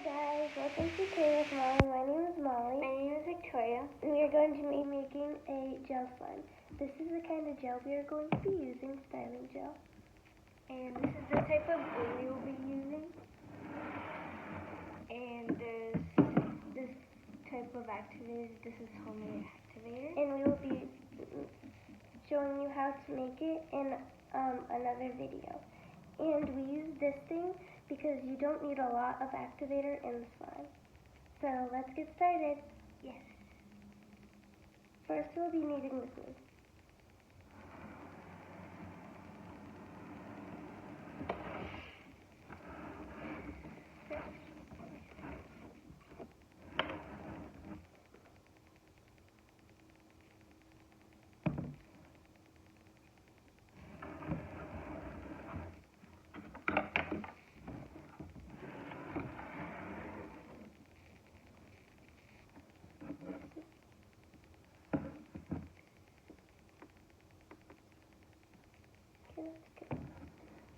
guys, welcome to Play with Molly. My name is Molly. My name is Victoria. And we are going to be making a gel slime. This is the kind of gel we are going to be using, styling gel. And this is the type of glue we will be using. And there's this type of activators. This is homemade activator. And we will be showing you how to make it in another video. And we use this thing because you don't need a lot of activator in the slime. So let's get started. Yes. First we'll be needing the glue.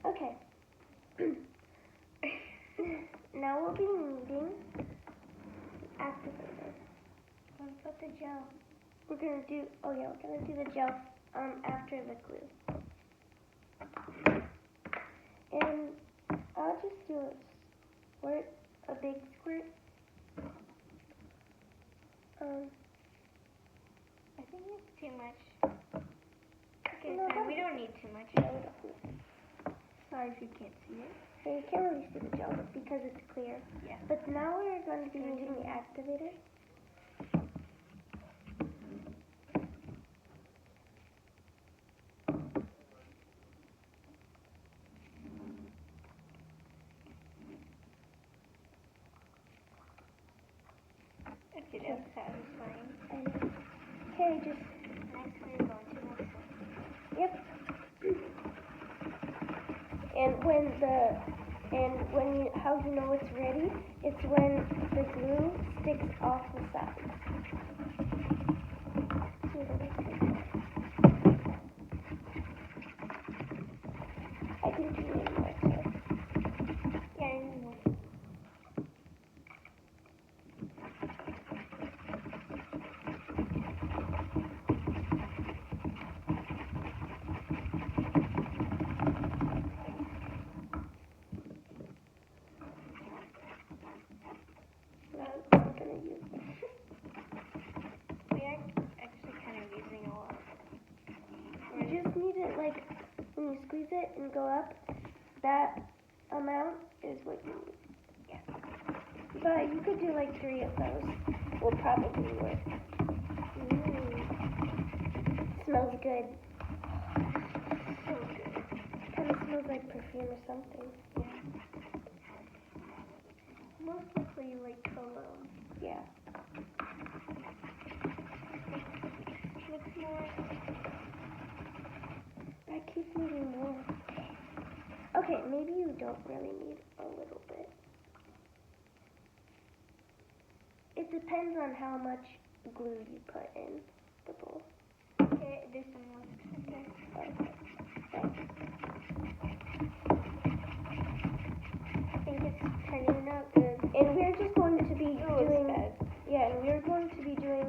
Okay. Now we'll be needing activator. Let's put the gel. We're gonna do the gel after the glue. And I'll just do a big squirt. I think it's too much. Okay, No, so we don't need too much. No, we don't need it. Sorry if you can't see it. So you can't really see the gel because it's clear. Yeah. But now we're going to be using the activator. Okay, that's satisfying. Okay, just Next we're going to mix it. yep. How you know it's ready? It's when the glue sticks off the side. I think you need more too. Yeah, I know. I'm gonna use this. We are actually kind of using a lot. You just need it like when you squeeze it and go up, that amount is what you need. Yeah. But you could do like 3 of those. Will probably work. Smells good. So good. Kind of smells like perfume or something. Yeah. Most likely like cologne. Yeah. Mix more. I keep needing more. Okay, maybe you don't really need a little bit. It depends on how much glue you put in the bowl. Okay, there's some more. Okay. Okay. Thanks. I think it's turning out good. And we're just going to be doing bad. yeah, and we're going to be doing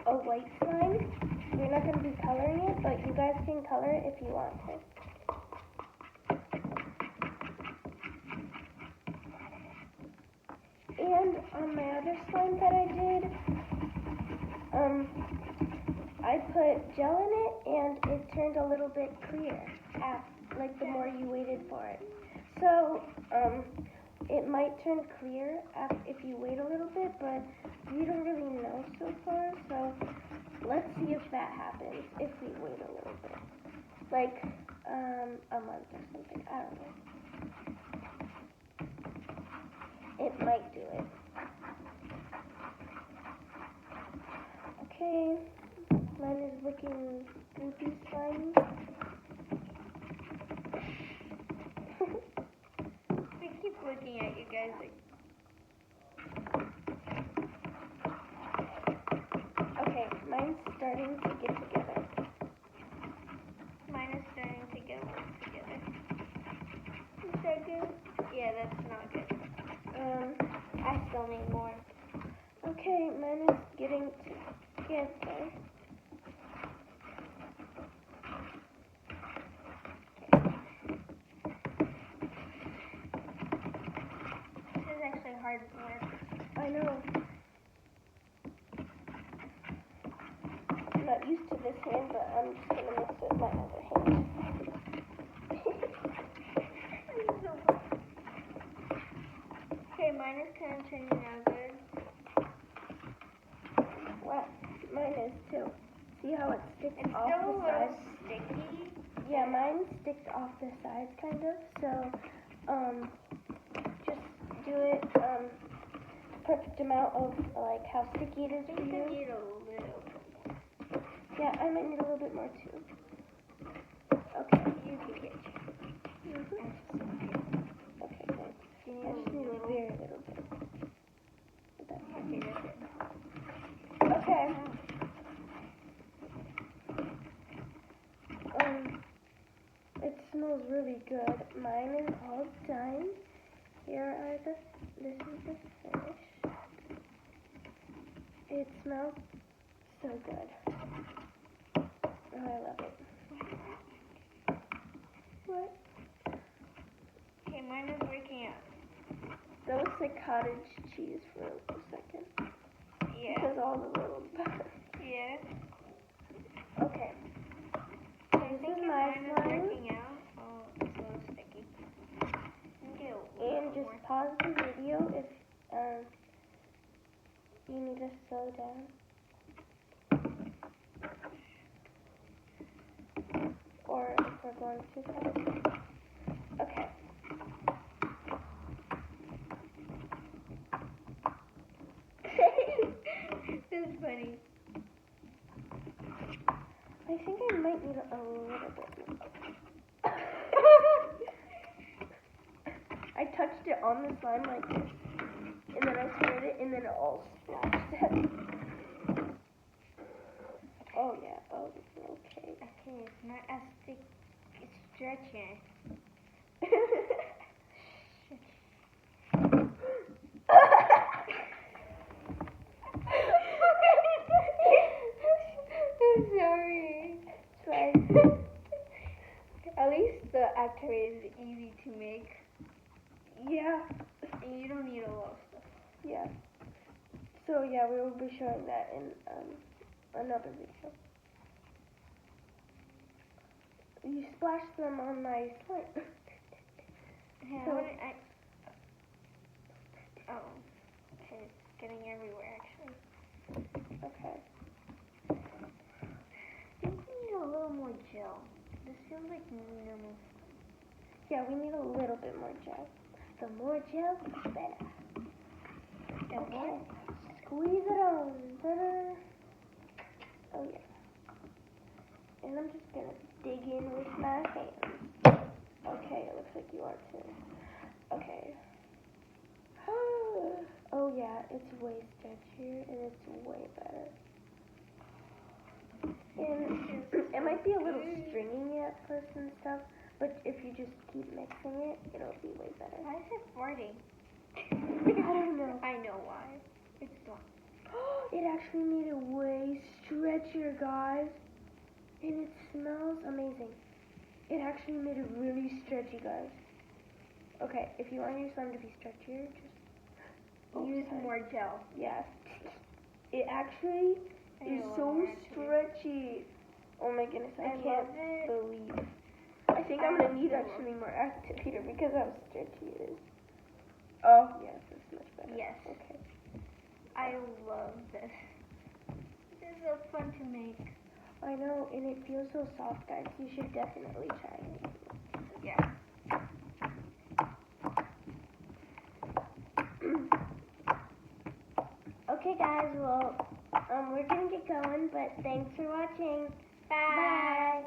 a white slime. We're not going to be coloring it, but you guys can color it if you want to. And on my other slime that I did, I put gel in it and it turned a little bit clear, like the more you waited for it. So, it might turn clear if you wait a little bit, but we don't really know so far, so let's see if that happens, if we wait a little bit. Like, a month or something, I don't know. It might do it. Okay, mine is looking goopy slimy. I keep looking at you guys like. Okay, mine's starting to get together. Mine is starting to get together. Is that good? Yeah, that's not good. I still need more. Okay, mine is getting together. This is actually hard work. I know. I'm not used to this hand, but I'm just gonna mix with my other hand. Okay, mine is kind of turning out good. Wow, mine is too. See how it sticks It's off still a the little sides? sticky. Yeah, mine sticks off the sides kind of. So, just do it perfect amount of like how sticky it is I for think I you. need a little bit more. Yeah, I might need a little bit more too. Okay. You can get Okay, thanks. Do you I need just a need a little? very little bit. That's Okay, that's it. okay. It smells really good. Mine is all done. This is the finish. It smells so good. Oh, I love it. What? Okay, mine is working out. That looks like cottage cheese for a second. Yeah. Because all the little butter. Yeah. Okay. I This think is if my mine is slime. working out. Oh, it's a little sticky. And just pause the video if you need to slow down. Or if we're going too fast. Okay. This is funny. I think I might need a little bit more. I touched it on the slime like this, and then I stirred it, and then it all splashed. Oh yeah, oh, okay. Okay, it's not as thick. It's stretching. I'm sorry. Try. At least the activator is easy to make. Yeah, And you don't need a lot of stuff. yeah. So yeah, we will be showing that in another video. You splashed them on my slime. Hey, So- oh, okay, it's getting everywhere actually. Okay. I think we need a little more gel. This feels like normal. Yeah, we need a little bit more gel. The more gel, the better. The more? Squeeze it on. Ta-da. Oh yeah. And I'm just gonna dig in with my hands. Okay, it looks like you are too. Okay. Oh yeah, it's way stretchier and it's way better. And it might be a little stringy at first and stuff, but if you just keep mixing it, it'll be way better. Why is it farting? I don't know. I know why. It's not. It actually made it way stretchier, guys. And it smells amazing. It actually made it really stretchy, guys. Okay, if you want your slime to be stretchier, just Use more gel. yeah. It actually is so stretchy. Oh my goodness, I love can't it. believe. I think I'm gonna need actually more activator because how stretchy it is. Oh yes, it's much better. Yes. Okay. I love this. This is so fun to make. I know, and it feels so soft, guys. You should definitely try it. Yeah. Okay, guys. Well, we're gonna get going, but thanks for watching. Bye. Bye.